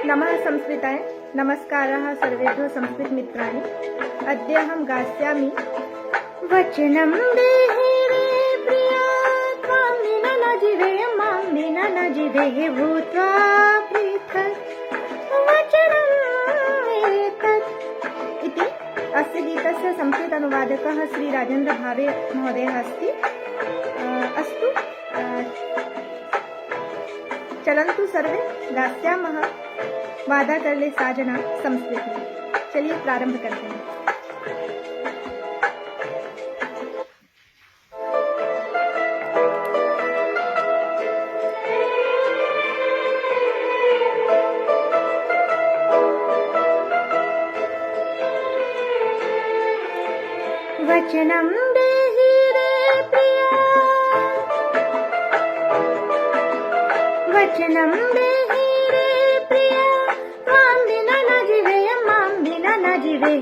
नमः संस्कृताय। नमस्कारः सर्वेभ्यो संस्कृतमित्राणि। अद्य अहं गास्यामि वचनं देहि रे प्रिया त्वां विना न जीवे मां विना न जीवे भूत्वा पृथक् वचनमेतत् इति। अस्य गीतस्य संस्कृत अनुवादकः श्री राजेन्द्र भावे महोदयः अस्ति। अस्तु, चलन्तु सर्वे गास्यामः वादा कर ले साजना संस्कृत में। चलिए प्रारंभ करते हैं। वचनं देहि रे प्रिया, वचनं देहि रे प्रिया, त्वां विना न जीवे मां विना न जीवे